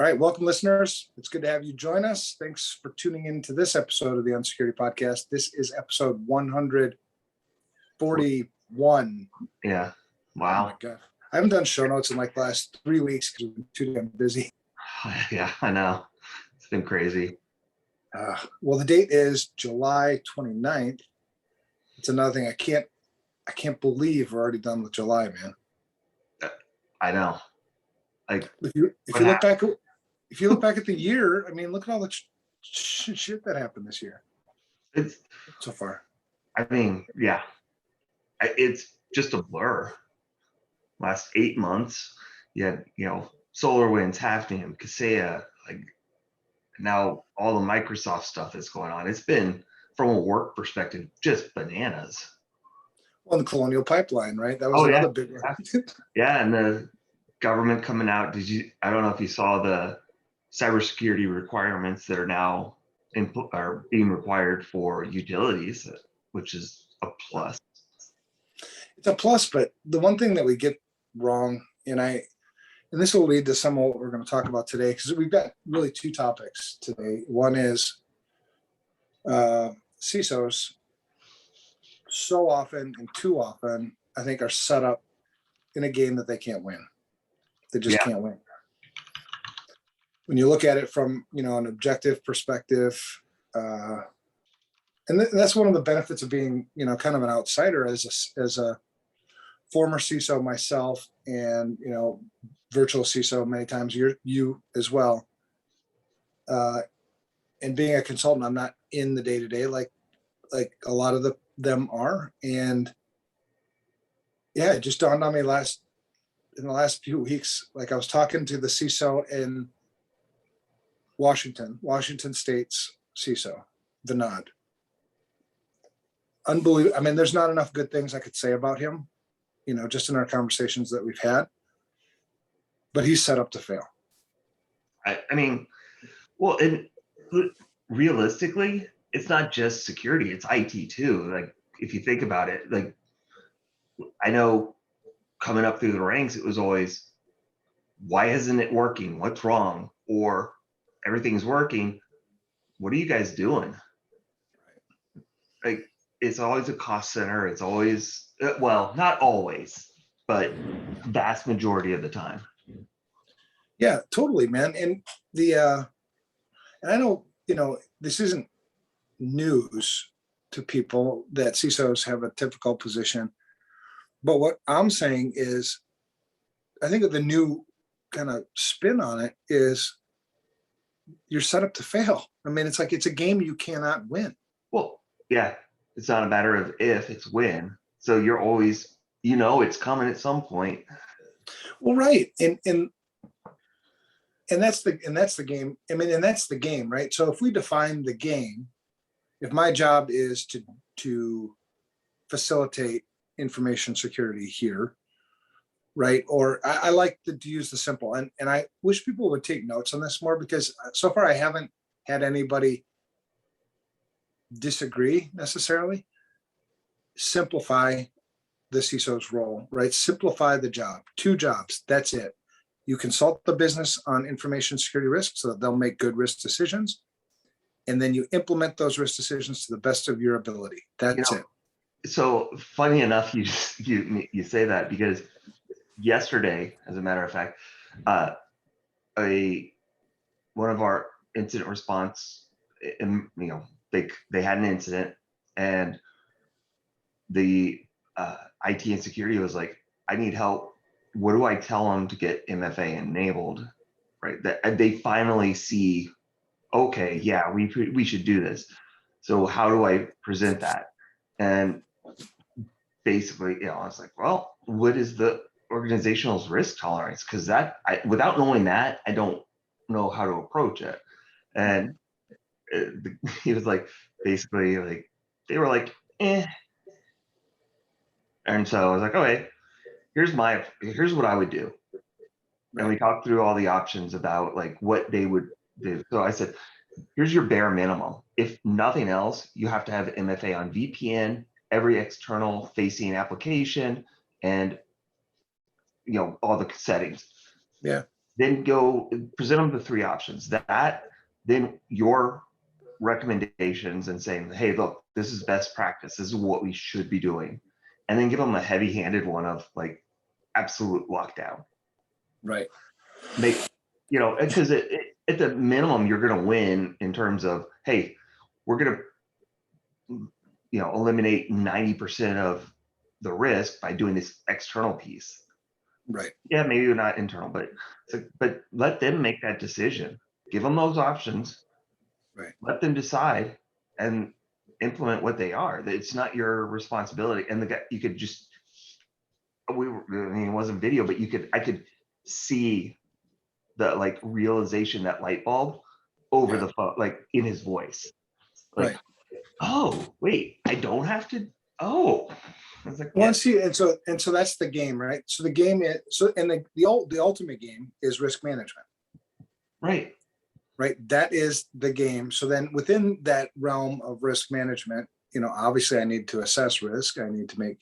All right, welcome listeners. It's good to have you join us. Thanks for tuning in to this episode of the UNSECURITY podcast. This is episode 141. Yeah. Wow. Oh my God. I haven't done show notes in like the last 3 weeks because we've been too damn busy. Yeah, I know. It's been crazy. Well, the date is July 29th. It's another thing I can't believe we're already done with July, man. I know. Like if you look back at the year, I mean, look at all the shit that happened this year. It's so far. I mean, yeah, it's just a blur. Last 8 months, you had, SolarWinds, Hafnium, Kaseya, like now all the Microsoft stuff that's going on. It's been, from a work perspective, just bananas. Well, the Colonial Pipeline, right? That was another big one. Yeah, and the government coming out. I don't know if you saw the cybersecurity requirements that are now are being required for utilities, which is a plus. It's a plus, but the one thing that we get wrong, and this will lead to some of what we're going to talk about today, because we've got really two topics today. One is CISOs so often and too often, I think, are set up in a game that they can't win. They just can't win. When you look at it from, an objective perspective, and that's one of the benefits of being, kind of an outsider as a former CISO myself, and virtual CISO many times. You as well. And being a consultant, I'm not in the day to day like a lot of them are, and yeah, it just dawned on me in the last few weeks. Like, I was talking to the CISO in Washington State's CISO, the nod. Unbelievable. I mean, there's not enough good things I could say about him, just in our conversations that we've had, but he's set up to fail. I mean, well, and realistically, it's not just security, it's IT too. Like, if you think about it, like, I know coming up through the ranks, it was always, why isn't it working? What's wrong? Or everything's working. What are you guys doing? Like, it's always a cost center. It's always, well, not always, but vast majority of the time. Yeah, totally, man. And and I know, this isn't news to people that CISOs have a difficult position. But what I'm saying is, I think the new kind of spin on it is you're set up to fail. I mean, it's like, it's a game you cannot win. Well, yeah, it's not a matter of if, it's when. So you're always, it's coming at some point. Well, right. And that's the game. I mean, and that's the game, right? So if we define the game, if my job is to facilitate information security here, right? Or I like to use the simple, and I wish people would take notes on this more, because so far I haven't had anybody disagree necessarily. Simplify the CISO's role, right? Simplify the job. 2 jobs, that's it. You consult the business on information security risks so that they'll make good risk decisions, and then you implement those risk decisions to the best of your ability. That's it. So funny enough, you say that, because yesterday, as a matter of fact, one of our incident response, they had an incident, and the IT and security was like, I need help. What do I tell them to get MFA enabled? Right, that they finally see, okay, yeah, we should do this. So how do I present that? And basically, I was like, well, what is the organizational risk tolerance? Because without knowing that, I don't know how to approach it. And he was like, basically, like, they were like, eh. And so I was like, okay, here's what I would do. And we talked through all the options about like what they would do. So I said, here's your bare minimum. If nothing else, you have to have MFA on VPN, every external facing application, and all the settings. Yeah. then go present them the three options. That then your recommendations and saying, hey, look, this is best practice. This is what we should be doing. And then give them a heavy-handed one of like absolute lockdown. Right. Make, because at the minimum, you're going to win in terms of, hey, we're going to, eliminate 90% of the risk by doing this external piece. Right. Yeah, maybe you're not internal, but let them make that decision. Give them those options. Right. Let them decide and implement what they are. It's not your responsibility. And the guy, you could just, I mean, it wasn't video, but I could see the like realization, that light bulb over the phone, like in his voice. Like, Right. oh, wait, I don't have to. Oh, I was like, Well, yeah, see, and so that's the game, right? So the game is and the ultimate game is risk management, right. right? That is the game. So then within that realm of risk management, obviously I need to assess risk. I need to make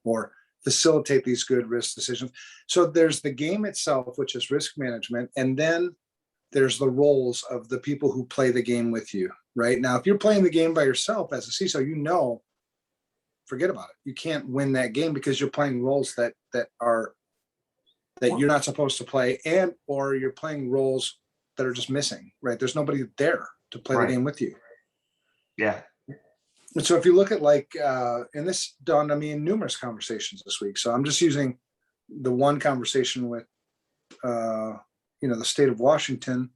or facilitate these good risk decisions. So there's the game itself, which is risk management, and then there's the roles of the people who play the game with you, right? Now, if you're playing the game by yourself as a CISO, forget about it. You can't win that game because you're playing roles that you're not supposed to play, and or you're playing roles that are just missing, right? There's nobody there to play the game with you. Yeah. And so if you look at and this dawned on me in numerous conversations this week. So I'm just using the one conversation with, the state of Washington.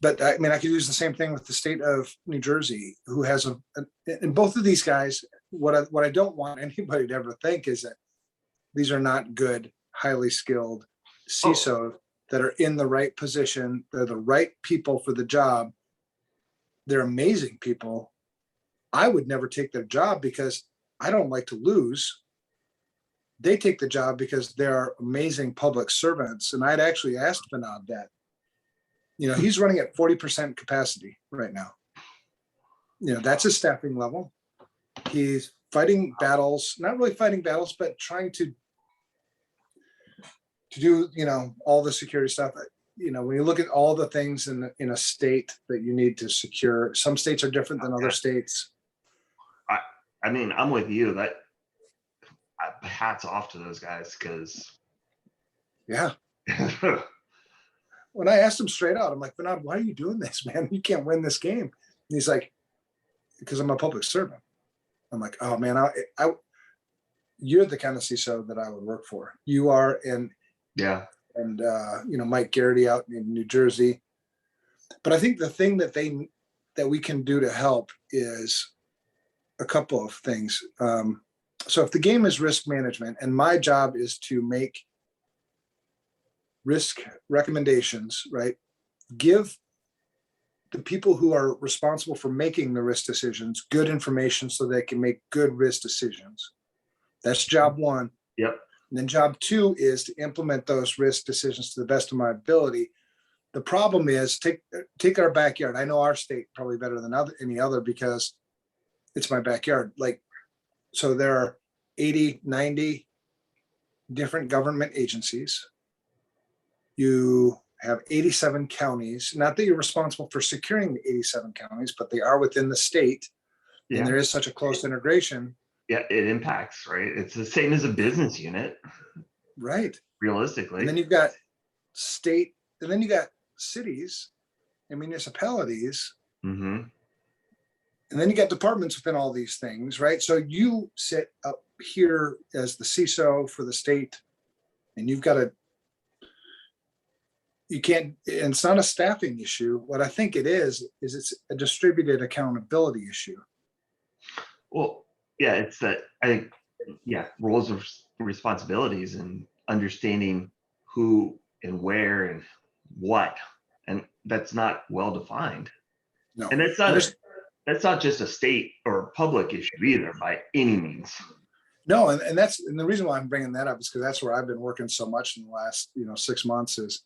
But I mean, I could use the same thing with the state of New Jersey, who has and both of these guys, what I don't want anybody to ever think is that these are not good, highly skilled CISOs that are in the right position. They're the right people for the job. They're amazing people. I would never take their job because I don't like to lose. They take the job because they're amazing public servants. And I'd actually asked Vinod that. He's running at 40% capacity right now. That's his staffing level. He's fighting battles, not really fighting battles, but trying to do, all the security stuff. When you look at all the things in a state that you need to secure, some states are different than other states. I mean, I'm with you. That hats off to those guys because. Yeah. When I asked him straight out, I'm like, Vinod, why are you doing this, man? You can't win this game. And he's like, because I'm a public servant. I'm like, oh man, you're the kind of CISO that I would work for. You are, and Mike Garrity out in New Jersey. But I think the thing that we can do to help is a couple of things. So if the game is risk management, and my job is to make risk recommendations, right? Give the people who are responsible for making the risk decisions good information so they can make good risk decisions. That's job one. Yep. And then job two is to implement those risk decisions to the best of my ability. The problem is take our backyard. I know our state probably better than any other because it's my backyard. So there are 80, 90 different government agencies. You have 87 counties. Not that you're responsible for securing the 87 counties, but they are within the state. Yeah. And there is such a close integration. Yeah, it impacts, right? It's the same as a business unit. Right. Realistically. And then you've got state, and then you got cities and municipalities. Mm-hmm. And then you got departments within all these things, right? So you sit up here as the CISO for the state, and you've got you can't, and it's not a staffing issue. What I think it is it's a distributed accountability issue. Well, yeah, it's that, I think, roles of responsibilities and understanding who and where and what, and that's not well defined. No. And that's not just a state or public issue either by any means. No, and the reason why I'm bringing that up is because that's where I've been working so much in the last 6 months is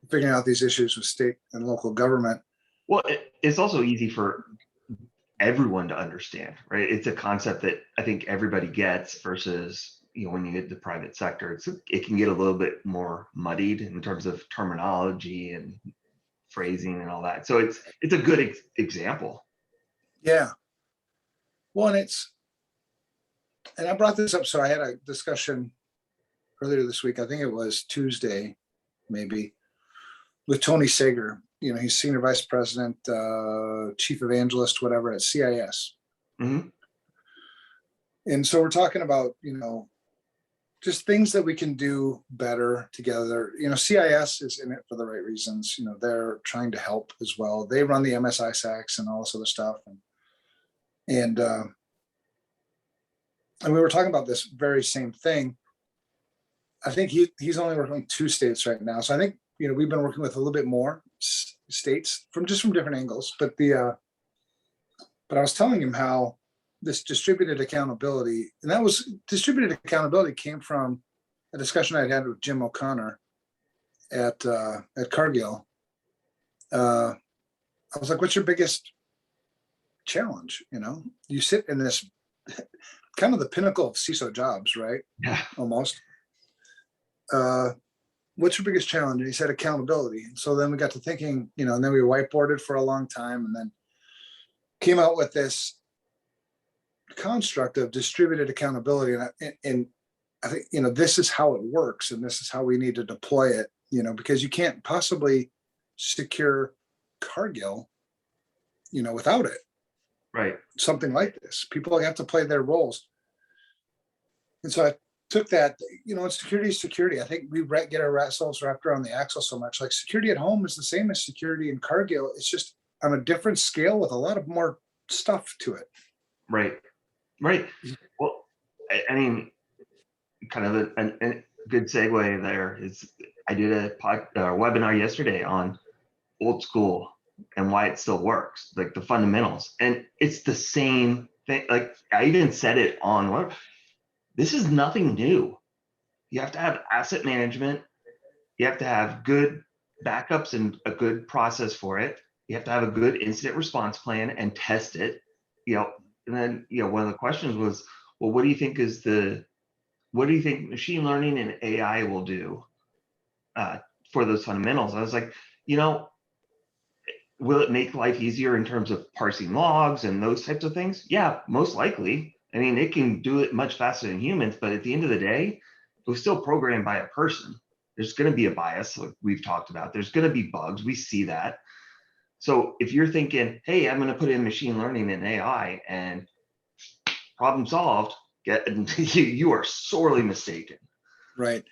figuring out these issues with state and local government. Well, it's also easy for everyone to understand, right? It's a concept that I think everybody gets versus when you get the private sector, it can get a little bit more muddied in terms of terminology and phrasing and all that. So it's a good example. Yeah. Well, and I brought this up. So I had a discussion earlier this week. I think it was Tuesday, maybe, with Tony Sager. He's senior vice president, chief evangelist, whatever, at CIS. Mm-hmm. And so we're talking about, just things that we can do better together. CIS is in it for the right reasons. They're trying to help as well. They run the MSI SACs and all this other stuff. And we were talking about this very same thing. I think he's only working with 2 states right now. So I think, we've been working with a little bit more states from different angles. But I was telling him how this distributed accountability, and that was distributed accountability came from a discussion I had with Jim O'Connor at Cargill. I was like, what's your biggest challenge? You sit in this kind of the pinnacle of CISO jobs, right? Yeah. Almost. What's your biggest challenge? And he said accountability. And so then we got to thinking, and then we whiteboarded for a long time and then came out with this construct of distributed accountability. And I think, this is how it works. And this is how we need to deploy it, because you can't possibly secure Cargill, without it. Right. Something like this. People have to play their roles. And so I took that, security is security. I think we get ourselves wrapped around the axle so much. Like security at home is the same as security in Cargill. It's just on a different scale with a lot of more stuff to it. Right. Well, I mean, kind of a good segue there is I did a webinar yesterday on old school and why it still works, like the fundamentals. And it's the same thing. Like I even said it on this is nothing new. You have to have asset management. You have to have good backups and a good process for it. You have to have a good incident response plan and test it. And then, one of the questions was, well, what do you think machine learning and AI will do for those fundamentals? I was like, will it make life easier in terms of parsing logs and those types of things? Yeah, most likely. I mean, it can do it much faster than humans, but at the end of the day, it was still programmed by a person. There's going to be a bias, like we've talked about. There's going to be bugs. We see that. So if you're thinking, hey, I'm going to put in machine learning and AI and problem solved, you are sorely mistaken. Right.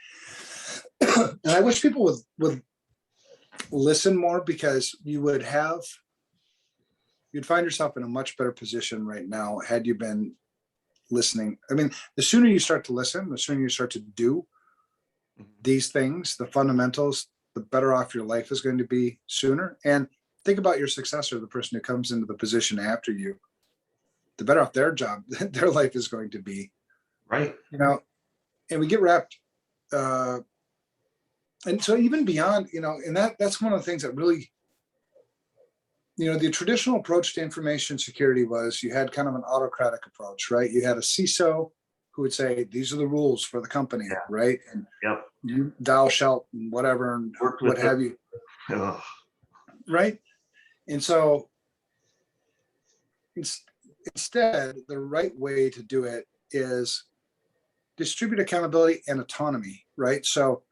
And I wish people would listen more, because you'd find yourself in a much better position right now had you been listening. I mean, the sooner you start to listen, the sooner you start to do these things, the fundamentals, the better off your life is going to be sooner. And think about your successor, the person who comes into the position after you, the better off their job, their life is going to be. Right. And we get wrapped. And so even beyond, and that's one of the things that really, the traditional approach to information security was you had kind of an autocratic approach, right? You had a CISO who would say, these are the rules for the company, right? And thou shalt, whatever, and what have you. Ugh. Right? And so instead, the right way to do it is distribute accountability and autonomy, right? So,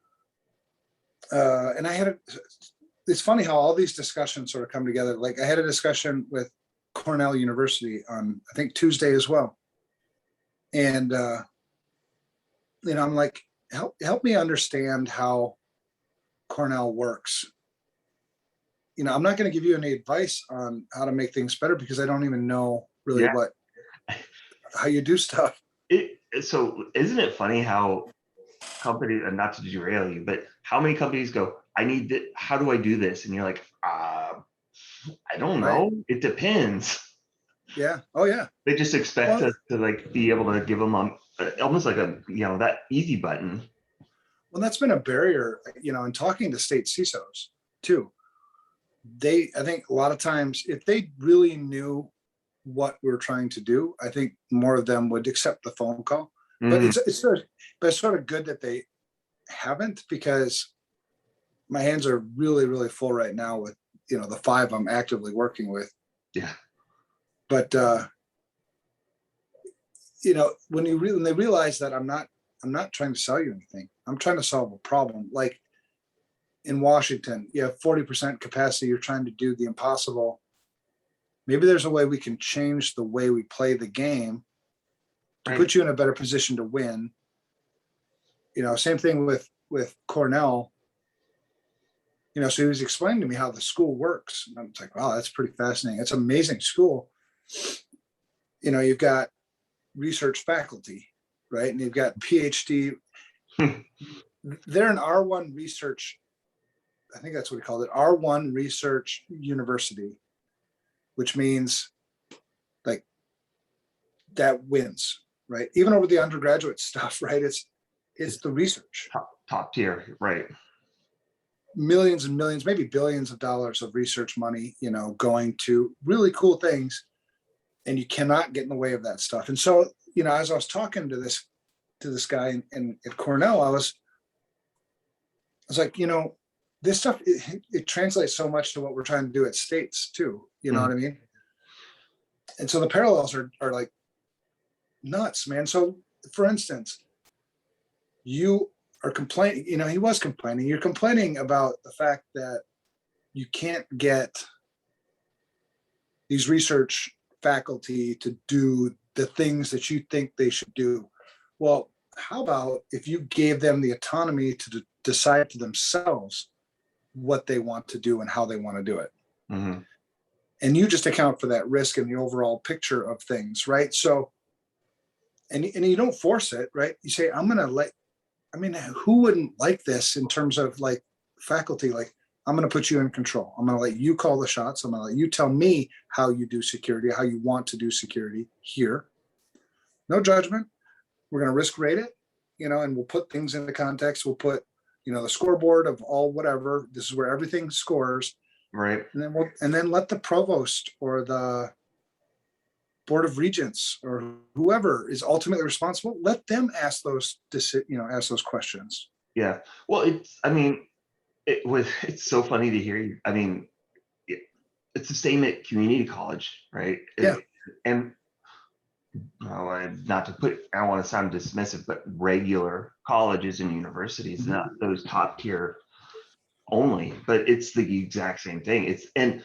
and it's funny how all these discussions sort of come together. Like I had a discussion with Cornell University on, I think, Tuesday as well. And, I'm like, help me understand how Cornell works. I'm not going to give you any advice on how to make things better, because I don't even know really how you do stuff. So isn't it funny how companies, and not to derail you, but how many companies go, how do I do this? And you're like, I don't know. Right. It depends. Yeah. Oh yeah. They just expect us to like be able to give them almost like that easy button. Well, that's been a barrier, in talking to state CISOs too. I think a lot of times, if they really knew what we were trying to do, I think more of them would accept the phone call. But Mm, it's sort of good that they haven't, because my hands are really, really full right now with, the 5 I'm actively working with. yeah. But when they realize that I'm not trying to sell you anything. I'm trying to solve a problem. Like in Washington, you have 40% capacity. You're trying to do the impossible. Maybe there's a way we can change the way we play the game to Right. put you in a better position to win. Same thing with Cornell. So he was explaining to me how the school works. And I'm like, wow, that's pretty fascinating. It's an amazing school. You've got research faculty, right? And you've got PhD. They're an R1 research, I think that's what we called it, R1 research university, which means like that wins, right? Even over the undergraduate stuff, right? It's the research. Top tier, right? Millions and millions, maybe billions of dollars of research money, going to really cool things, and you cannot get in the way of that stuff. And so, as I was talking to this guy at Cornell, I was like, this stuff, it translates so much to what we're trying to do at States too. You know what I mean? And so the parallels are like nuts, man. So for instance, you are complaining, he was complaining, you're complaining about the fact that you can't get these research faculty to do the things that you think they should do. Well, how about if you gave them the autonomy to decide to themselves what they want to do and how they want to do it? Mm-hmm. And you just account for that risk in the overall picture of things, right? So, and you don't force it, right? You say, who wouldn't like this in terms of like faculty? Like, I'm going to put you in control. I'm going to let you call the shots. I'm going to let you tell me how you do security, how you want to do security here. No judgment. We're going to risk rate it, and we'll put things into context. We'll put, the scoreboard of all whatever. This is where everything scores. Right. And then let the provost or the board of regents or whoever is ultimately responsible, let them ask those questions. Yeah. Well, it's so funny to hear you. It's the same at community college, right? Yeah. And not to I don't want to sound dismissive, but regular colleges and universities, not those top tier only, but it's the exact same thing. And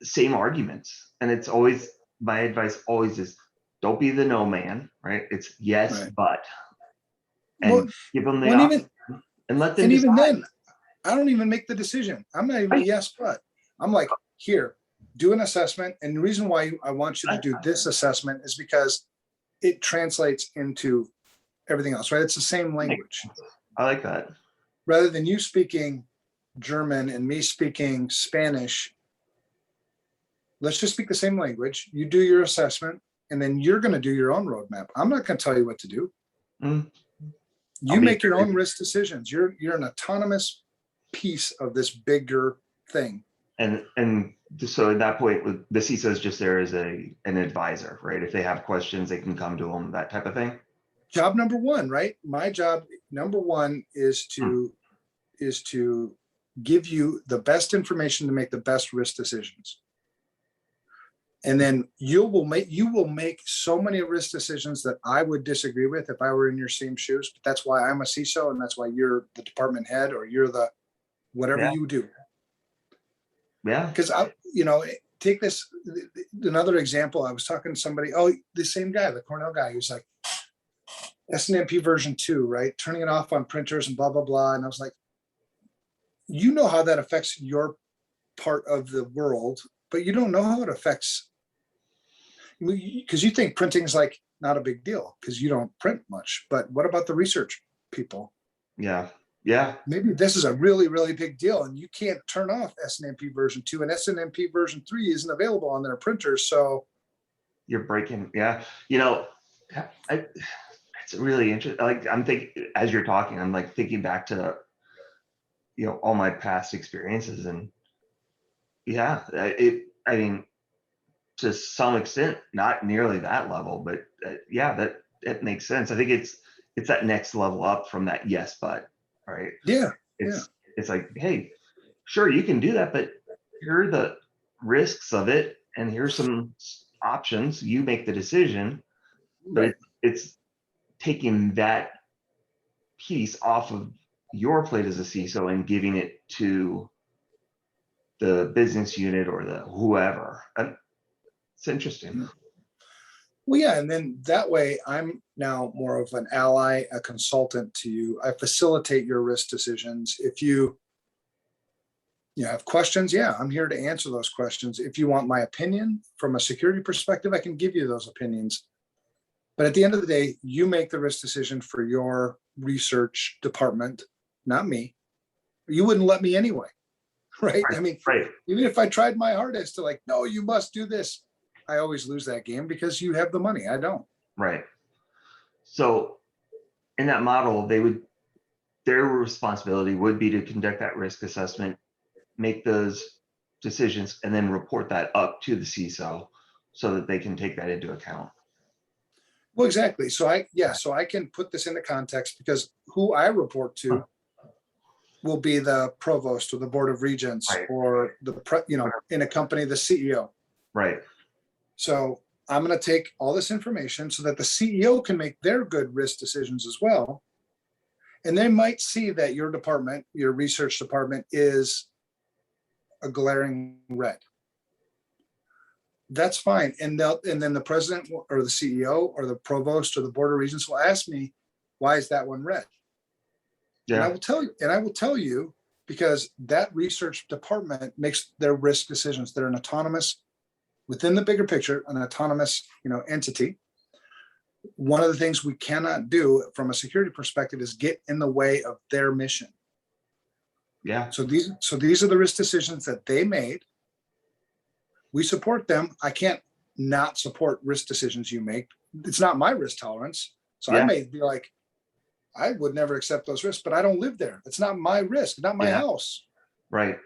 same arguments. And it's always, my advice always is, don't be the no man, right? It's yes, Right. but, and Well, give them the option and let them decide. Even then, I don't even make the decision. I'm not even a yes, but I'm like, here, do an assessment. And the reason why I want you to do this assessment is because it translates into everything else, right? It's the same language. I like that. Rather than you speaking German and me speaking Spanish, let's just speak the same language. You do your assessment, and then you're going to do your own roadmap. I'm not going to tell you what to do. You make your own risk decisions. You're an autonomous piece of this bigger thing. And so at that point, with the CISO is just there as an advisor, right? If they have questions, they can come to them, that type of thing. Job number one, right? My job number one is to give you the best information to make the best risk decisions. And then you will make so many risk decisions that I would disagree with if I were in your same shoes. But that's why I'm a CISO, and that's why you're the department head, or you're the whatever you do. Yeah. Because take this another example. I was talking to somebody. Oh, the same guy, the Cornell guy, who's like SNMP version 2, right? Turning it off on printers and blah blah blah. And I was like, how that affects your part of the world, but you don't know how it affects, because you think printing is like not a big deal because you don't print much. But what about the research people? Yeah. Maybe this is a really, really big deal, and you can't turn off SNMP version 2, and SNMP version 3 isn't available on their printers. So you're breaking. Yeah. It's really interesting. Like, I'm thinking, as you're talking, I'm like thinking back to, all my past experiences, and to some extent, not nearly that level, but that it makes sense. I think it's that next level up from that yes, but, right? Yeah. It's like, hey, sure, you can do that, but here are the risks of it, and here's some options. You make the decision, but Right. it's taking that piece off of your plate as a CISO and giving it to the business unit or the whoever. And it's interesting. Well, yeah, and then that way I'm now more of an ally, a consultant to you. I facilitate your risk decisions. If you have questions, yeah, I'm here to answer those questions. If you want my opinion from a security perspective, I can give you those opinions. But at the end of the day, you make the risk decision for your research department, not me. You wouldn't let me anyway, right? I mean, Right. even if I tried my hardest to like, no, you must do this, I always lose that game because you have the money. I don't. Right. So in that model, their responsibility would be to conduct that risk assessment, make those decisions, and then report that up to the CISO so that they can take that into account. Well, exactly. So I can put this into context because who I report to will be the provost or the board of regents Right. or in a company, the CEO. Right. So I'm going to take all this information so that the CEO can make their good risk decisions as well. And they might see that your department, your research department, is a glaring red. That's fine. And then the president or the CEO or the provost or the board of regents will ask me, why is that one red? And I will tell you because that research department makes their risk decisions. They're an autonomous, within the bigger picture, an autonomous, entity. One of the things we cannot do from a security perspective is get in the way of their mission. Yeah. So these are the risk decisions that they made. We support them. I can't not support risk decisions you make. It's not my risk tolerance. So I may be like, I would never accept those risks, but I don't live there. It's not my risk, not my house. Right.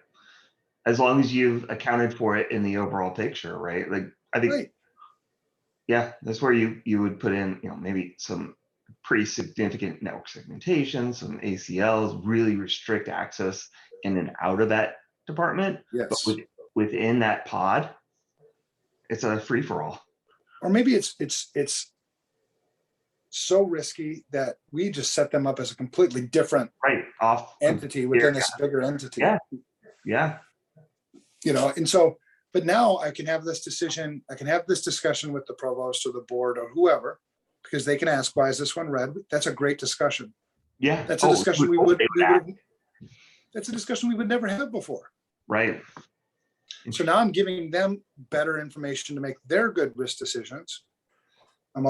As long as you've accounted for it in the overall picture, right? Like I think, yeah, that's where you would put in, maybe some pretty significant network segmentation, some ACLs, really restrict access in and out of that department. Yes. But within that pod, it's a free for all. Or maybe it's so risky that we just set them up as a completely different entity within this bigger entity. Yeah. And so, but now I can have this decision, I can have this discussion with the provost or the board or whoever, because they can ask, why is this one red? That's a great discussion. Yeah. That's a discussion that's a discussion we would never have before. Right. So now I'm giving them better information to make their good risk decisions. I'm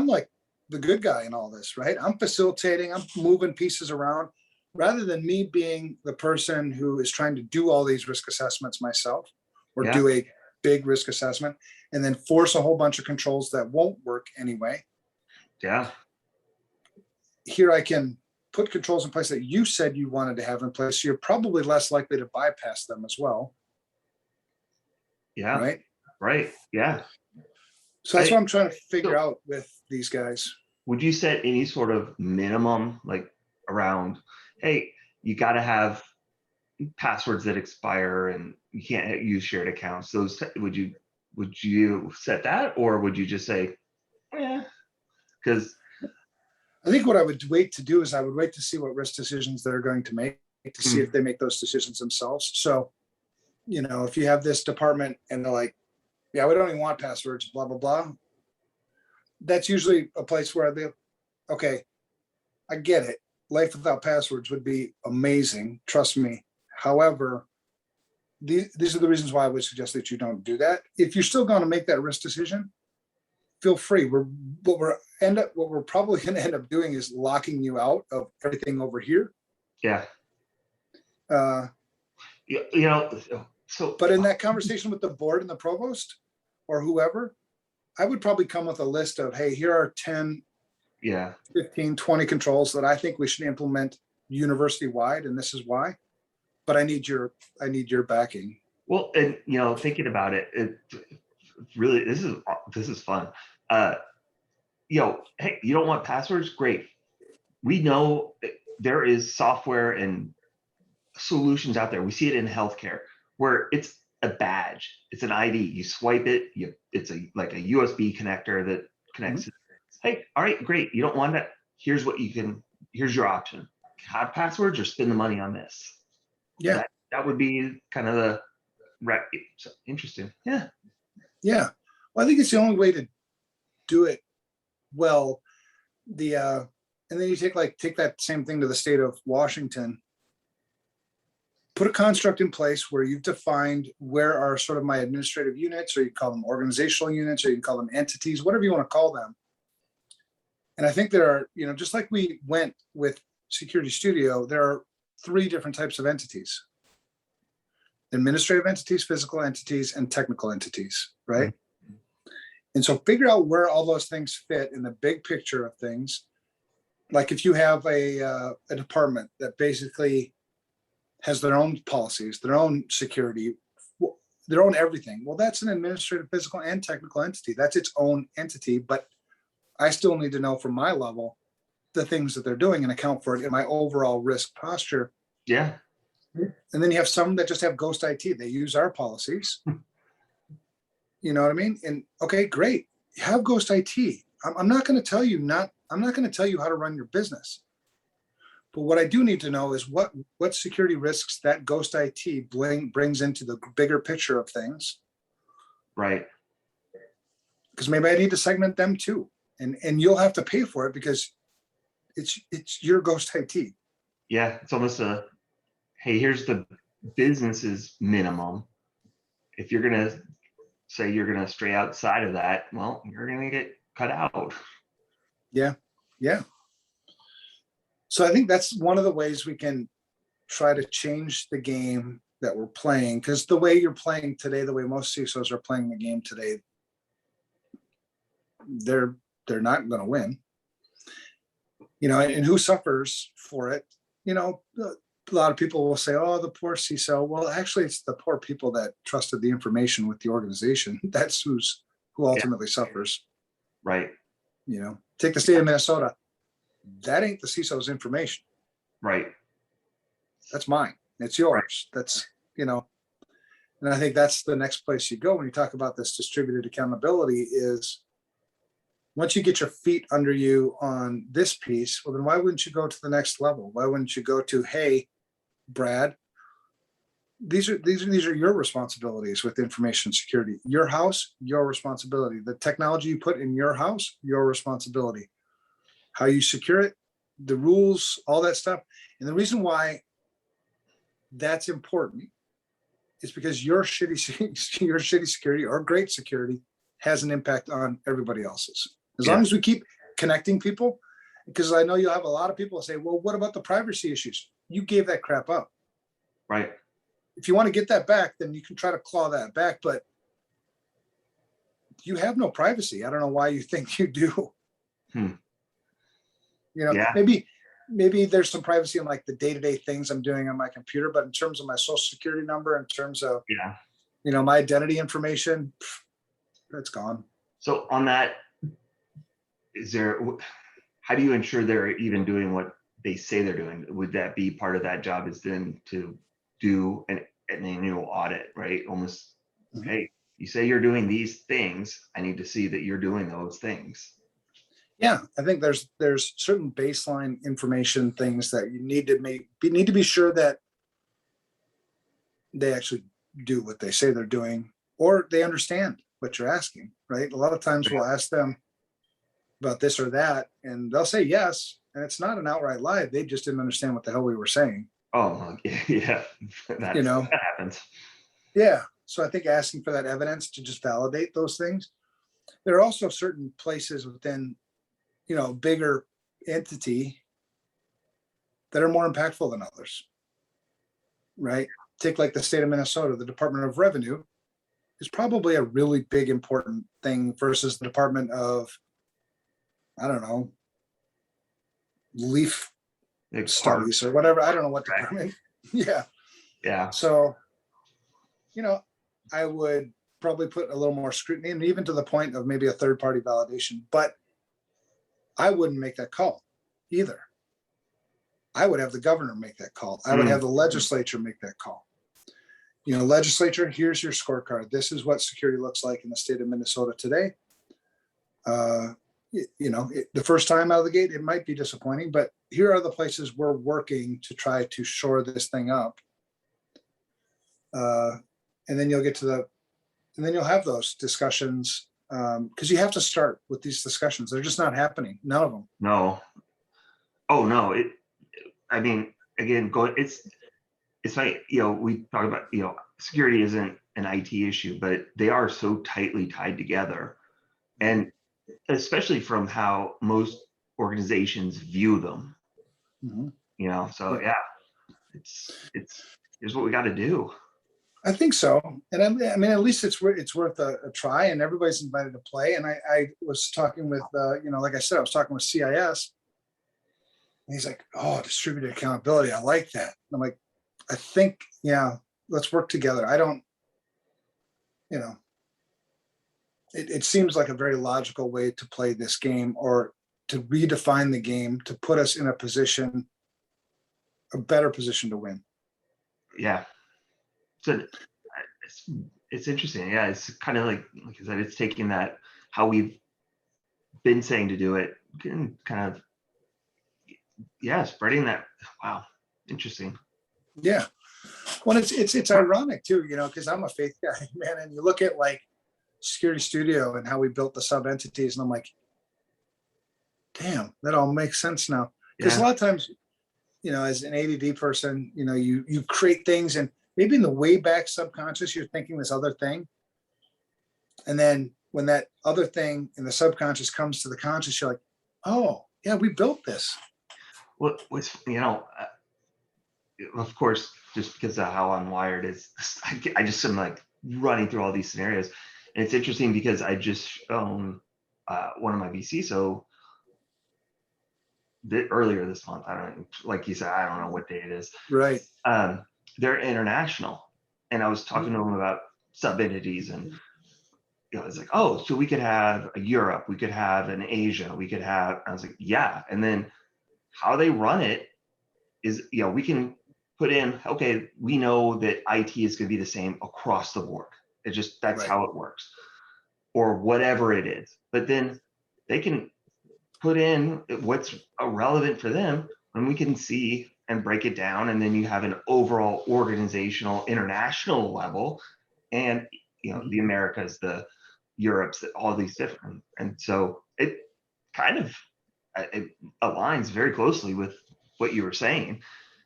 like the good guy in all this, right? I'm facilitating, I'm moving pieces around rather than me being the person who is trying to do all these risk assessments myself or do a big risk assessment and then force a whole bunch of controls that won't work anyway. Yeah. Here I can put controls in place that you said you wanted to have in place. So you're probably less likely to bypass them as well. Yeah. Right. Right. Yeah. So that's what I'm trying to figure out with these guys. Would you set any sort of minimum, like around, hey, you got to have passwords that expire and you can't use shared accounts? Those would you set that, or would you just say, yeah? Because I think what I would wait to do is I would wait to see what risk decisions they're going to make to see if they make those decisions themselves. So, if you have this department and they're like, yeah, we don't even want passwords, blah, blah, blah. That's usually a place where okay, I get it. Life without passwords would be amazing. Trust me. However, these are the reasons why I would suggest that you don't do that. If you're still going to make that risk decision, feel free. What we're probably going to end up doing is locking you out of everything over here. Yeah. But in that conversation with the board and the provost or whoever, I would probably come with a list of, hey, here are 10, 15, 20 controls that I think we should implement university wide, and this is why. But I need your backing. Well, and thinking about it, really, this is fun. hey, you don't want passwords? Great. We know there is software and solutions out there. We see it in healthcare where it's a badge, it's an ID. You swipe it, it's like a USB connector that connects. Mhm. Hey, all right, great. You don't want that? Here's your option. Have passwords or spend the money on this. Yeah. That would be kind of the so interesting. Yeah. Yeah. Well, I think it's the only way to do it well. And then you take that same thing to the state of Washington, put a construct in place where you've defined where are sort of my administrative units, or you call them organizational units, or you can call them entities, whatever you want to call them. And I think there are, just like we went with Security Studio, there are 3 different types of entities: administrative entities, physical entities, and technical entities, right? Mm-hmm. And so figure out where all those things fit in the big picture of things. Like if you have a department that basically has their own policies, their own security, their own everything. Well, that's an administrative, physical, and technical entity. That's its own entity, but I still need to know from my level the things that they're doing and account for it in my overall risk posture. Yeah. And then you have some that just have ghost IT. They use our policies. You know what I mean? And okay, great. Have ghost IT. I'm not going to tell you I'm not going to tell you how to run your business. But what I do need to know is what security risks that ghost IT brings into the bigger picture of things. Right. Because maybe I need to segment them too. And you'll have to pay for it because it's your ghost IT. Yeah. It's almost hey, here's the business's minimum. If you're going to say you're going to stray outside of that, well, you're going to get cut out. Yeah. Yeah. So I think that's one of the ways we can try to change the game that we're playing, because the way you're playing today, the way most CISOs are playing the game today, they're not going to win. And who suffers for it? A lot of people will say, "Oh, the poor CISO." Well, actually, it's the poor people that trusted the information with the organization. That's who ultimately suffers. Right. Take the state of Minnesota. That ain't the CISO's information. Right. That's mine. It's yours. Right. That's, and I think that's the next place you go when you talk about this distributed accountability is once you get your feet under you on this piece, well, then why wouldn't you go to the next level? Why wouldn't you go to, hey, Brad, these are your responsibilities with information security. Your house, your responsibility. The technology you put in your house, your responsibility. How you secure it, the rules, all that stuff. And the reason why that's important is because your shitty security or great security has an impact on everybody else's. As long as we keep connecting people, because I know you'll have a lot of people say, well, what about the privacy issues? You gave that crap up. Right. If you want to get that back, then you can try to claw that back, but you have no privacy. I don't know why you think you do. Maybe there's some privacy in like the day-to-day things I'm doing on my computer, but in terms of my social security number, in terms of, my identity information, it's gone. So on that, how do you ensure they're even doing what they say they're doing? Would that be part of that job is then to do an annual audit, right? Almost, hey, you say you're doing these things. I need to see that you're doing those things. Yeah, I think there's certain baseline information things that you need to be sure that they actually do what they say they're doing, or they understand what you're asking, right? A lot of times we'll ask them about this or that, and they'll say yes, and it's not an outright lie. They just didn't understand what the hell we were saying. Oh, yeah, that happens. Yeah, so I think asking for that evidence to just validate those things. There are also certain places within bigger entity that are more impactful than others, right? Take like the state of Minnesota, the Department of Revenue is probably a really big, important thing versus the Department of, I don't know, leaf studies or whatever. I don't know what department. Yeah. Yeah. So, I would probably put a little more scrutiny, and even to the point of maybe a third-party validation. But I wouldn't make that call either. I would have the governor make that call. I would have the legislature make that call. Legislature, here's your scorecard. This is what security looks like in the state of Minnesota today. The first time out of the gate, it might be disappointing, but here are the places we're working to try to shore this thing up. And then you'll you'll have those discussions, because you have to start with these discussions. They're just not happening. None of them. No. Oh no. Again, it's like, we talk about, security isn't an IT issue, but they are so tightly tied together. And especially from how most organizations view them, so yeah, here's what we got to do. I think so. And I mean, at least it's worth a try, and everybody's invited to play. And I was talking with, like I said, I was talking with CIS, and he's like, oh, distributed accountability. I like that. And I'm like, I think, let's work together. I don't, it seems like a very logical way to play this game, or to redefine the game, to put us in a better position to win. Yeah. So it's interesting. Yeah. It's kind of like I said, it's taking that, how we've been saying to do it, and kind of, spreading that. Wow. Interesting. Yeah. Well, it's ironic too, because I'm a faith guy, man. And you look at like Security Studio and how we built the sub entities, and I'm like, damn, that all makes sense now. Because a lot of times, as an ADD person, you create things, and maybe in the way back subconscious, you're thinking this other thing. And then when that other thing in the subconscious comes to the conscious, you're like, oh yeah, we built this. Well, of course, just because of how I'm wired, is I just am like running through all these scenarios. And it's interesting because I just shown one of my VCISO earlier this month. I don't know, like you said, I don't know what day it is. Right. They're international. And I was talking to them about sub entities, and it's like, oh, so we could have a Europe, we could have an Asia, I was like, yeah. And then how they run it is, we can put in, okay, we know that IT is going to be the same across the board. That's right. How it works, or whatever it is. But then they can put in what's relevant for them, and we can see and break it down. And then you have an overall organizational, international level, and the Americas, the Europes, all these different. And so it kind of it aligns very closely with what you were saying.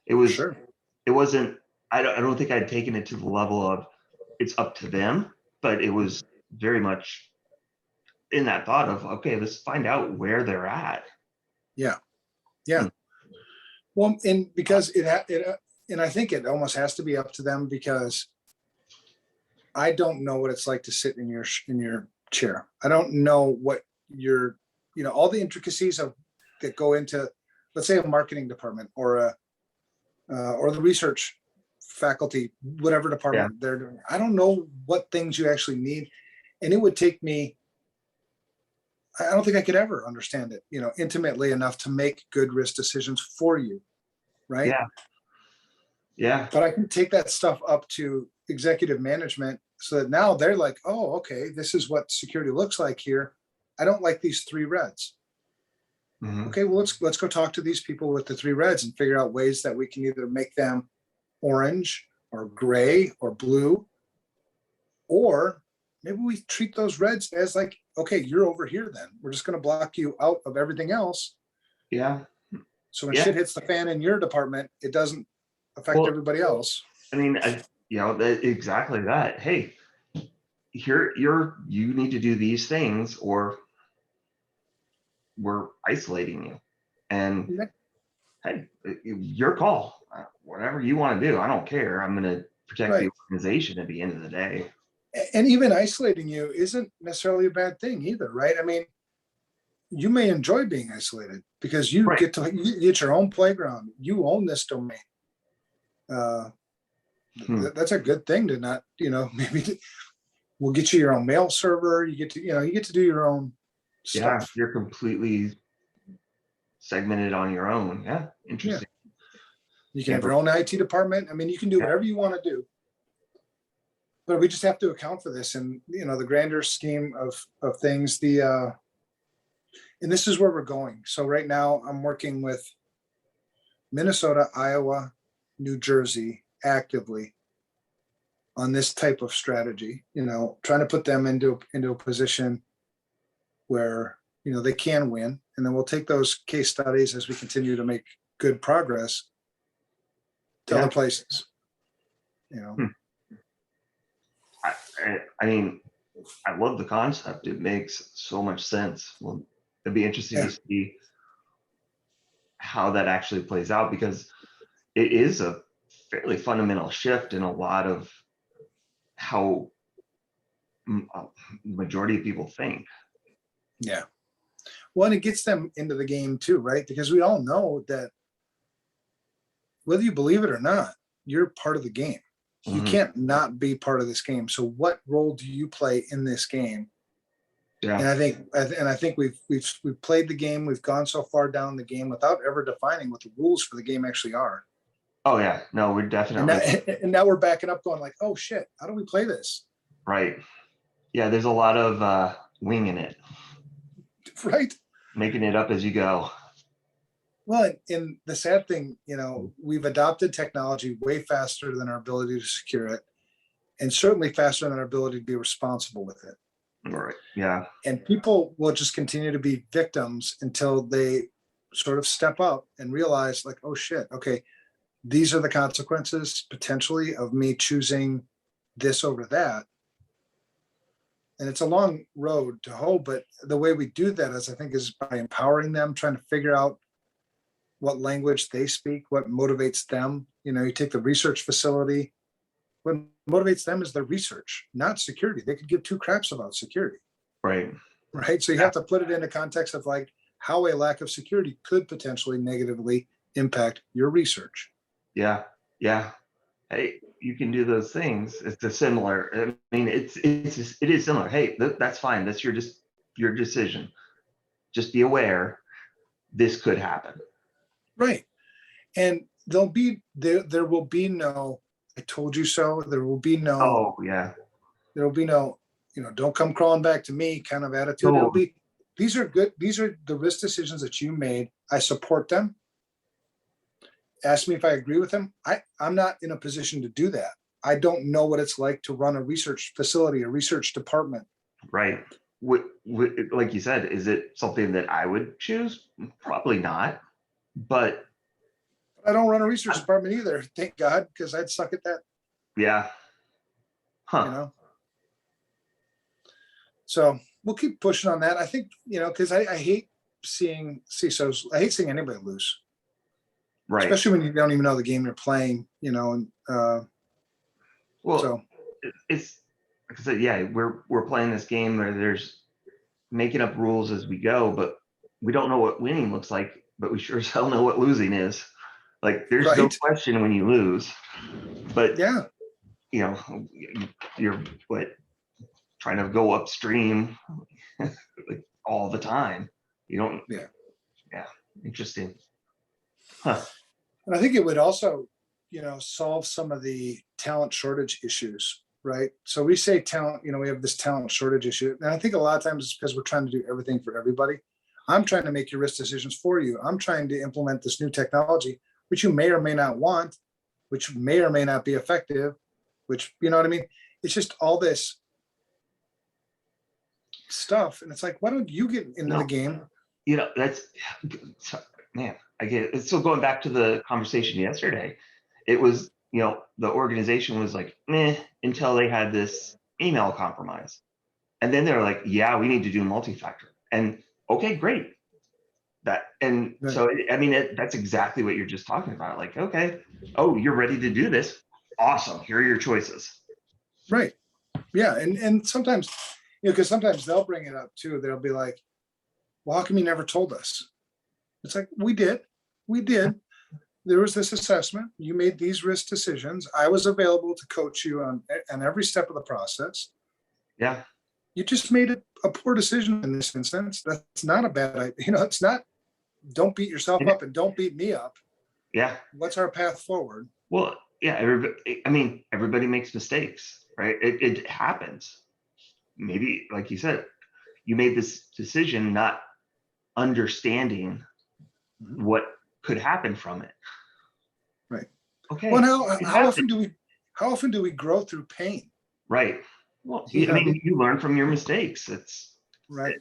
It was, sure. It wasn't, I don't think I'd taken it to the level of it's up to them, but it was very much in that thought of, okay, let's find out where they're at. Yeah. Yeah. Well, and because and I think it almost has to be up to them, because I don't know what it's like to sit in your chair. I don't know what all the intricacies that go into, let's say, a marketing department, or the research faculty, whatever department they're doing. I don't know what things you actually need, and it would take me, I don't think I could ever understand it, intimately enough to make good risk decisions for you. Right. Yeah. Yeah. But I can take that stuff up to executive management, so that now they're like, oh, okay, this is what security looks like here. I don't like these 3 reds. Mm-hmm. Okay, well, let's go talk to these people with the 3 reds and figure out ways that we can either make them orange or gray or blue, or maybe we treat those reds as like, okay, you're over here, then we're just going to block you out of everything else. Yeah. So when shit hits the fan in your department, it doesn't affect everybody else. I mean, exactly that. Hey, you need to do these things, or we're isolating you. And hey, your call. Whatever you want to do, I don't care. I'm going to protect the organization at the end of the day. And even isolating you isn't necessarily a bad thing either, right? I mean, you may enjoy being isolated because you get your own playground. You own this domain. That's a good thing to not, maybe we'll get you your own mail server. You get to do your own stuff. Yeah, you're completely segment it on your own. Yeah, interesting. You can have your own IT department. I mean, you can do whatever you want to do. But we just have to account for this and, the grander scheme of things, and this is where we're going. So right now I'm working with Minnesota, Iowa, New Jersey actively on this type of strategy, trying to put them into a position where, they can win. And then we'll take those case studies as we continue to make good progress to other places. I mean, I love the concept. It makes so much sense. Well, it'd be interesting to see how that actually plays out, because it is a fairly fundamental shift in a lot of how majority of people think. Yeah. Well, and it gets them into the game too, right? Because we all know that whether you believe it or not, you're part of the game. You can't not be part of this game. So what role do you play in this game? Yeah. And I think we've played the game. We've gone so far down the game without ever defining what the rules for the game actually are. Oh yeah, no, we're definitely. And now we're backing up, going like, oh shit, how do we play this? Right. Yeah, there's a lot of winging it. Right. Making it up as you go. Well, and the sad thing, we've adopted technology way faster than our ability to secure it, and certainly faster than our ability to be responsible with it. Right. Yeah. And people will just continue to be victims until they sort of step up and realize, like, oh shit, okay, these are the consequences potentially of me choosing this over that. And it's a long road to hoe, but the way we do that is, I think, is by empowering them, trying to figure out what language they speak, what motivates them. You take the research facility. What motivates them is their research, not security. They could give two craps about security. Right. Right. So you have to put it into context of like how a lack of security could potentially negatively impact your research. Yeah. Yeah. Hey, you can do those things. It's a similar. I mean, it is similar. Hey, that's fine. That's your decision. Just be aware this could happen. Right. And there will be no, I told you so. There will be no, oh yeah. There will be no, don't come crawling back to me kind of attitude. It'll be, these are good. These are the risk decisions that you made. I support them. Ask me if I agree with them. I'm not in a position to do that. I don't know what it's like to run a research facility, a research department. Right. Like you said, is it something that I would choose? Probably not. But I don't run a research department either, thank God, because I'd suck at that. Yeah. Huh. So we'll keep pushing on that. I think, because I hate seeing CISOs. I hate seeing anybody lose. Right. Especially when you don't even know the game you're playing, and well, so it's like I said, yeah, we're playing this game where there's making up rules as we go, but we don't know what winning looks like, but we sure as hell know what losing is. Like there's no question when you lose, but yeah, you're trying to go upstream like all the time. You don't. Yeah. Interesting. Huh. And I think it would also, solve some of the talent shortage issues, right? So we say talent, we have this talent shortage issue. And I think a lot of times it's because we're trying to do everything for everybody. I'm trying to make your risk decisions for you. I'm trying to implement this new technology, which you may or may not want, which may or may not be effective, which, you know what I mean? It's just all this stuff. And it's like, why don't you get into the game? That's, man, I get it. So going back to the conversation yesterday, it was, the organization was like, meh, until they had this email compromise. And then they're like, yeah, we need to do multi-factor. And okay, great. So, I mean, that's exactly what you're just talking about. Like, okay, oh, you're ready to do this. Awesome. Here are your choices. Right. Yeah. And sometimes, because sometimes they'll bring it up too. They'll be like, well, how come you never told us? It's like, we did. There was this assessment. You made these risk decisions. I was available to coach you on every step of the process. Yeah. You just made a poor decision in this instance. That's not a bad idea. It's not don't beat yourself up and don't beat me up. Yeah. What's our path forward? Well, yeah, everybody, I mean, everybody makes mistakes, right? It happens. Maybe, like you said, you made this decision not understanding what could happen from it. Right. Okay. Well, it how happens. often do we grow through pain? Right. Well, You I know, mean, you learn from your mistakes. It's right.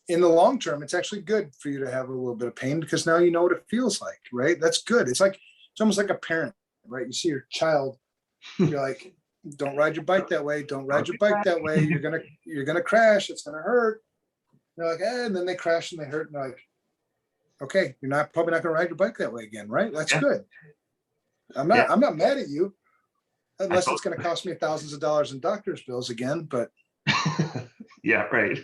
In the long term, it's actually good for you to have a little bit of pain because now you know what it feels like, right? That's good. It's almost like a parent, right? You see your child, you're like, don't ride your bike that way. Don't ride your bike that way. You're gonna crash. It's gonna hurt. They're like, and then they crash and they hurt. And they're like, okay, you're probably not gonna ride your bike that way again, right? That's good. I'm not mad at you, unless it's gonna cost me thousands of dollars in doctor's bills again. But yeah, right.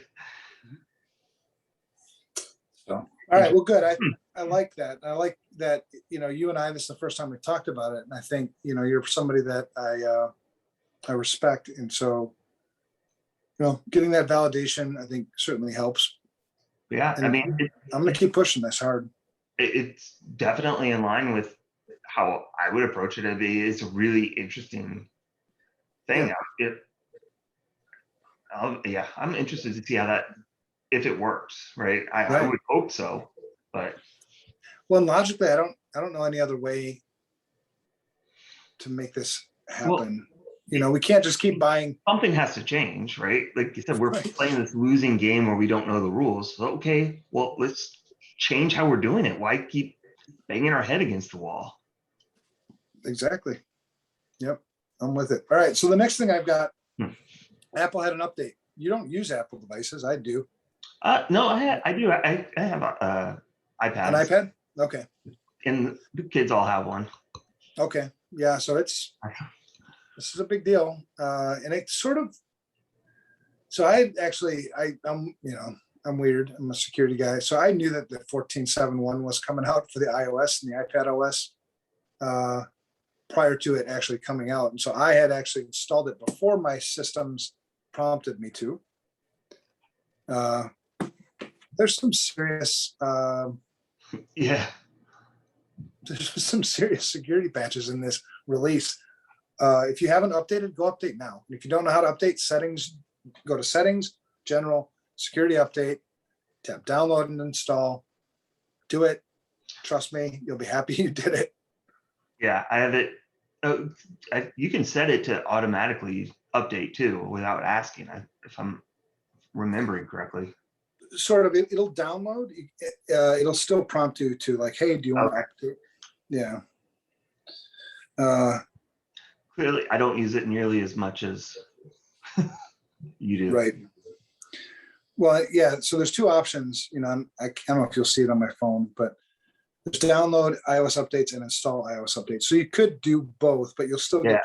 So, all right, well, good. I like that. I like that, you and I, this is the first time we talked about it. And I think, you're somebody that I respect. And so, getting that validation, I think certainly helps. Yeah. And I mean, I'm going to keep pushing this hard. It's definitely in line with how I would approach it. It's a really interesting thing. Yeah, I'm interested to see how if it works, right? I would hope so, but well, and logically, I don't know any other way to make this happen. Well, we can't just keep buying. Something has to change, right? Like you said, we're playing this losing game where we don't know the rules. So, okay, well, let's change how we're doing it. Why keep banging our head against the wall? Exactly. Yep, I'm with it. All right, so the next thing I've got, Apple had an update. You don't use Apple devices. I do. No, I do. I have a iPad. An iPad? Okay. And the kids all have one. Okay. Yeah. So this is a big deal. And it sort of, so I'm weird. I'm a security guy. So I knew that the 14.7.1 was coming out for the iOS and the iPad OS prior to it actually coming out. And so I had actually installed it before my systems prompted me to. There's some serious, there's some serious security patches in this release. If you haven't updated, go update now. If you don't know how to update settings, go to settings, general, security update, tap download and install. Do it. Trust me, you'll be happy you did it. Yeah, I have it. You can set it to automatically update too without asking, if I'm remembering correctly. Sort of, it'll download. It'll still prompt you to like, hey, do you want to update? Yeah. Clearly, I don't use it nearly as much as you do. Right. Well, yeah. So there's two options. I don't know if you'll see it on my phone, but there's download iOS updates and install iOS updates. So you could do both, but you'll still get.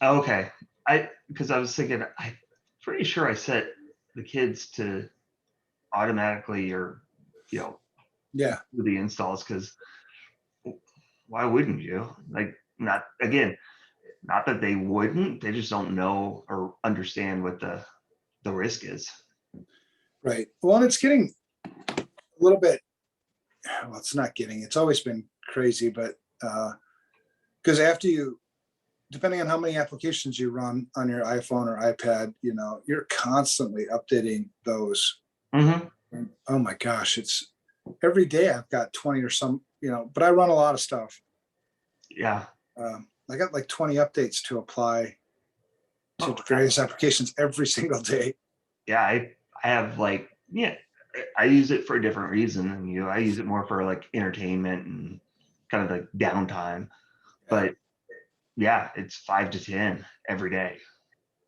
Okay. Because I was thinking, I'm pretty sure I set the kids to automatically or do the installs, because why wouldn't you? Like, not that they wouldn't, they just don't know or understand what the risk is. Right. Well, and it's getting a little bit, well, it's always been crazy, but because depending on how many applications you run on your iPhone or iPad, you're constantly updating those. Mm-hmm. Oh my gosh, it's every day I've got 20 or some, but I run a lot of stuff. Yeah. I got like 20 updates to apply to various applications every single day. Yeah, I have I use it for a different reason than you. I use it more for like entertainment and kind of like downtime. But yeah, it's 5 to 10 every day.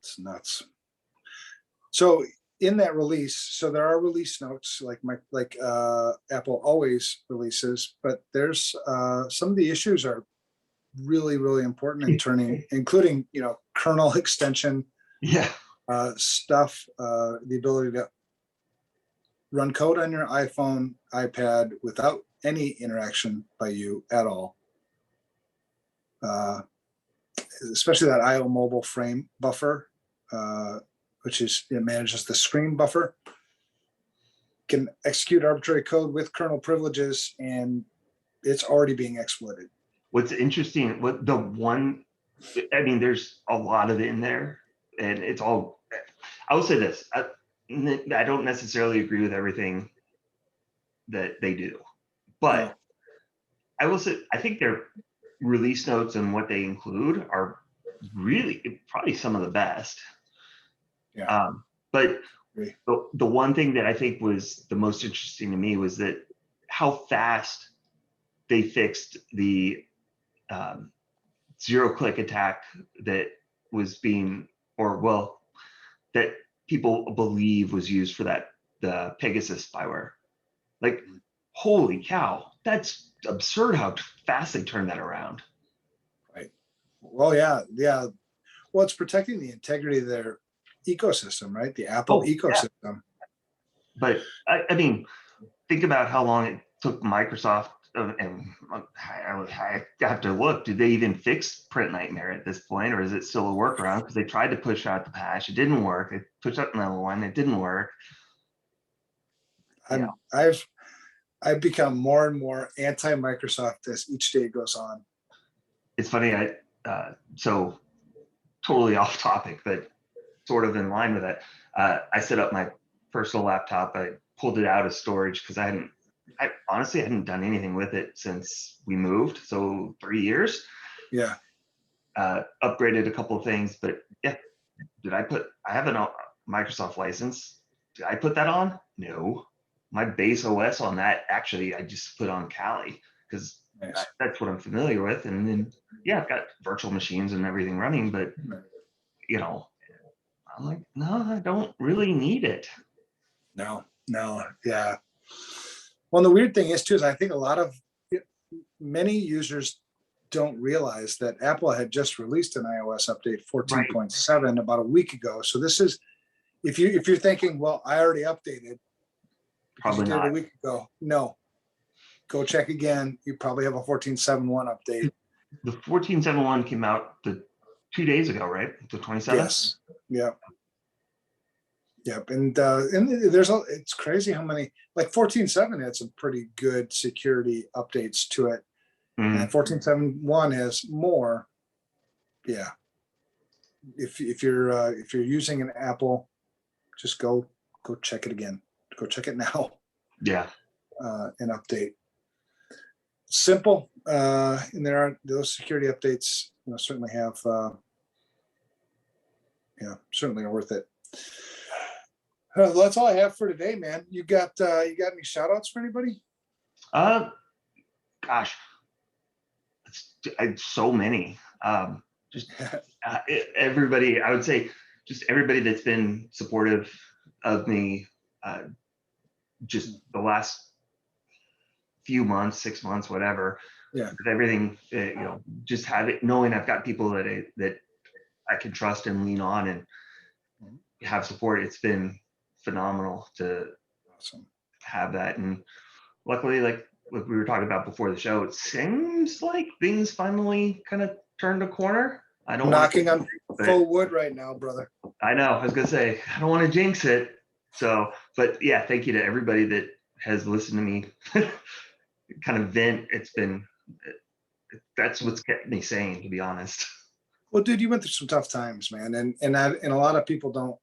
It's nuts. So in that release, so there are release notes like Apple always releases, but there's some of the issues are really, really important including kernel extension stuff, the ability to run code on your iPhone, iPad without any interaction by you at all. Especially that IO mobile frame buffer, which it manages the screen buffer. can execute arbitrary code with kernel privileges, and it's already being exploited. What's interesting, I mean, there's a lot of it in there, and it's all, I will say this, I don't necessarily agree with everything that they do, but No. I will say, I think their release notes and what they include are really probably some of the best. Yeah. But Agree. the one thing that I think was the most interesting to me was that how fast they fixed the zero-click attack that was being, that people believe was used for the Pegasus spyware. Like, holy cow, that's absurd how fast they turned that around. Right. Well, yeah. Well, it's protecting the integrity of their ecosystem, right? The Apple ecosystem. Yeah. But I mean, think about how long it took Microsoft, and I have to look, did they even fix Print Nightmare at this point, or is it still a workaround? Because they tried to push out the patch, it didn't work. They pushed out another one, it didn't work. I've become more and more anti-Microsoft as each day goes on. It's funny, so totally off topic, but sort of in line with it. I set up my personal laptop. I pulled it out of storage because I honestly hadn't done anything with it since we moved. So 3 years. Yeah. Upgraded a couple of things, but yeah, I have a Microsoft license. Did I put that on? No. My base OS on that, actually, I just put on Kali because nice. That's what I'm familiar with. And then, yeah, I've got virtual machines and everything running, but you know, I'm like, no, I don't really need it. No, yeah. Well, the weird thing is too, is I think many users don't realize that Apple had just released an iOS update 14.7 about a week ago. So this is, if you're thinking, well, I already updated, probably not. A week ago. No, go check again. You probably have a 14.7.1 update. The 14.7.1 came out 2 days ago, right? The 27th. Yes. Yep. And it's crazy how many, like 14.7 had some pretty good security updates to it. Mm-hmm. And 14.7.1 has more. Yeah. If you're using an Apple, just go check it again. Go check it now. Yeah. And update. Simple. And there are those security updates, certainly have, certainly are worth it. Well, that's all I have for today, man. You got any shout outs for anybody? Gosh, so many. Everybody, I would say just everybody that's been supportive of me, just the last few months, 6 months, whatever. Yeah. With everything, just knowing I've got people that I can trust and lean on and have support. It's been phenomenal to have that. And luckily, like we were talking about before the show, it seems like things finally kind of turned a corner. I don't knocking on full wood right now, brother. I know. I was gonna say I don't want to jinx it. So, but yeah, thank you to everybody that has listened to me kind of vent. That's what's kept me sane, to be honest. Well, dude, you went through some tough times, man, and a lot of people don't.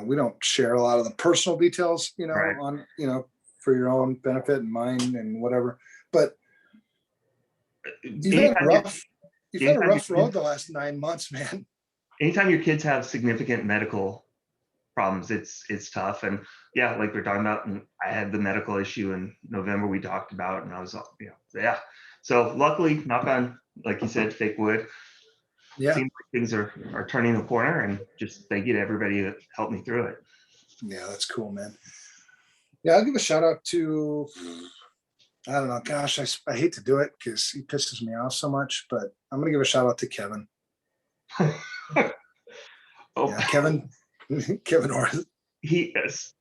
We don't share a lot of the personal details, right. on for your own benefit and mine and whatever. But you've had a rough road the last 9 months, man. Anytime your kids have significant medical problems, it's tough. And yeah, like we're talking about, and I had the medical issue in November we talked about, and I was, yeah. So luckily, knock on, like you said, fake wood. Yeah. Seems like things are turning the corner, and just thank you to everybody that helped me through it. Yeah, that's cool, man. Yeah, I'll give a shout out to, I don't know, gosh, I hate to do it because he pisses me off so much, but I'm going to give a shout out to Kevin. Yeah, Kevin Orth. He is.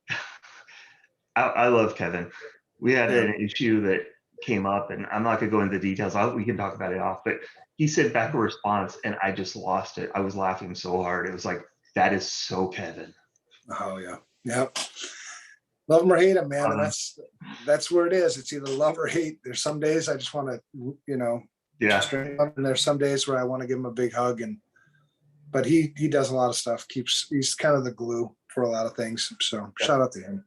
I love Kevin. We had an issue that came up, and I'm not going to go into the details. We can talk about it off, but he sent back a response, and I just lost it. I was laughing so hard. It was like, that is so Kevin. Oh, yeah. Yep. Love them or hate them, man. And that's where it is. It's either love or hate. There's some days I just want to, Yeah. and there's some days where I want to give him a big hug. But he does a lot of stuff. He's kind of the glue for a lot of things. So shout out to him.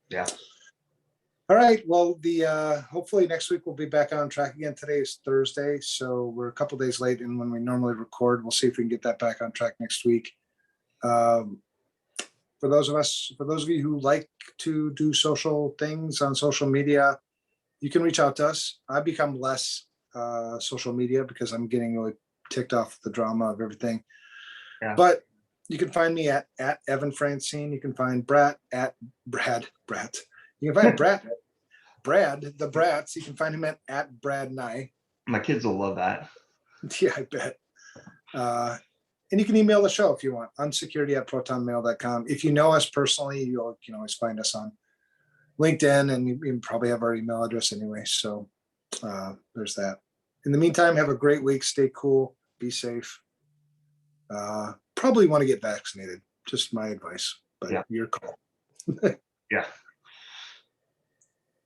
Yeah. All right. Well, hopefully next week we'll be back on track again. Today is Thursday, so we're a couple days late in when we normally record. We'll see if we can get that back on track next week. For those of you who like to do social things on social media, you can reach out to us. I've become less social media because I'm getting really ticked off the drama of everything. Yeah. But you can find me at Evan Francine. You can find Brad at Brad. You can find Brad the Brats. You can find him at Brad Nye. My kids will love that. Yeah, I bet. And you can email the show if you want, unsecurity@protonmail.com. If you know us personally, you can always find us on LinkedIn, and you probably have our email address anyway. So there's that. In the meantime, have a great week. Stay cool. Be safe. Probably want to get vaccinated. Just my advice, but your call.